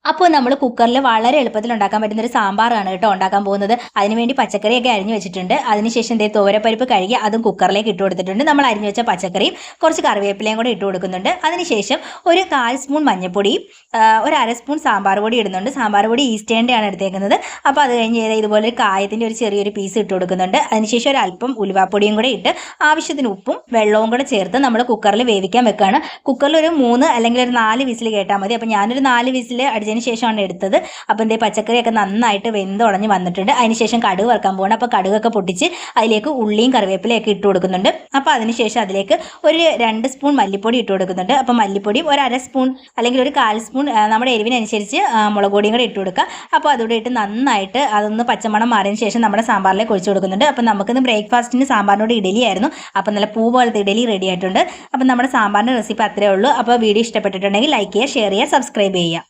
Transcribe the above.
അപ്പോൾ നമ്മൾ കുക്കറിൽ വളരെ എളുപ്പത്തിൽ ഉണ്ടാക്കാൻ പറ്റുന്ന ഒരു സാമ്പാറാണ് കേട്ടോ ഉണ്ടാക്കാൻ പോകുന്നത്. അതിനുവേണ്ടി പച്ചക്കറിയൊക്കെ അരിഞ്ഞു വെച്ചിട്ടുണ്ട്. അതിനുശേഷം ദേ തോരപ്പരിപ്പ് കഴുകി അതും കുക്കറിലേക്ക് ഇട്ട് കൊടുത്തിട്ടുണ്ട്. നമ്മൾ അരിഞ്ഞു വെച്ച പച്ചക്കറിയും കുറച്ച് കറിവേപ്പിലയും കൂടെ ഇട്ട് കൊടുക്കുന്നുണ്ട്. അതിനുശേഷം ഒരു 1/4 സ്പൂൺ മഞ്ഞൾപ്പൊടിയും ഒരു 1/2 സ്പൂൺ സാമ്പാർ പൊടി ഇടുന്നുണ്ട്. സാമ്പാർ പൊടി ഈസ്റ്റേൻ്റെ ആണ് എടുത്തേക്കുന്നത്. അപ്പോൾ അത് കഴിഞ്ഞ് ഇതുപോലെ ഒരു കായത്തിൻ്റെ ഒരു ചെറിയൊരു പീസ് ഇട്ട് കൊടുക്കുന്നുണ്ട്. അതിനുശേഷം ഒരു അല്പം ഉലുവാപ്പൊടിയും കൂടെ ഇട്ട് ആവശ്യത്തിന് ഉപ്പും വെള്ളവും കൂടെ ചേർത്ത് നമ്മൾ കുക്കറിൽ വേവിക്കാൻ വെക്കുകയാണ്. കുക്കറിൽ ഒരു 3 അല്ലെങ്കിൽ ഒരു 4 വിസിൽ കേട്ടാൽ മതി. അപ്പോൾ ഞാനൊരു 4 വിസിൽ അടിച്ചതിന് ശേഷമാണ് എടുത്തത്. അപ്പോൾ എന്തേ പച്ചക്കറിയൊക്കെ നന്നായിട്ട് വെന്തുടഞ്ഞ് വന്നിട്ടുണ്ട്. അതിനുശേഷം കടുക് വറുക്കാൻ പോകണം. അപ്പോൾ കടുകൊക്കെ പൊട്ടിച്ച് അതിലേക്ക് ഉള്ളിയും കറിവേപ്പിലയൊക്കെ ഇട്ട് കൊടുക്കുന്നുണ്ട്. അപ്പോൾ അതിനുശേഷം അതിലേക്ക് ഒരു 2 സ്പൂൺ മല്ലിപ്പൊടി ഇട്ട് കൊടുക്കുന്നുണ്ട്. അപ്പോൾ മല്ലിപ്പൊടിയും ഒരു 1/2 സ്പൂൺ അല്ലെങ്കിൽ ഒരു 1/4 സ്പൂൺ നമ്മുടെ എരിവിനനുസരിച്ച് മുളക് പൊടിയും കൂടെ ഇട്ട് കൊടുക്കുക. അപ്പോൾ അതുകൂടെ ഇട്ട് നന്നായിട്ട് അതൊന്ന് പച്ചമണം മാറിയതിന് ശേഷം നമ്മുടെ സാമ്പാറിലേക്ക് ഒഴിച്ചു കൊടുക്കുന്നുണ്ട്. അപ്പോൾ നമുക്കിന്ന് ബ്രേക്ക്ഫാസ്റ്റിന് സാമ്പാറിനോട് ഇഡലി ആയിരുന്നു. അപ്പോൾ നല്ല പൂ പോലത്തെ ഇഡലി റെഡി ആയിട്ടുണ്ട്. അപ്പോൾ നമ്മുടെ സാമ്പാറിൻ്റെ റെസിപ്പി അത്രയേ ഉള്ളൂ. അപ്പോൾ വീഡിയോ ഇഷ്ടപ്പെട്ടിട്ടുണ്ടെങ്കിൽ ലൈക്ക് ചെയ്യുക, ഷെയർ ചെയ്യുക, സബ്സ്ക്രൈബ് ചെയ്യുക.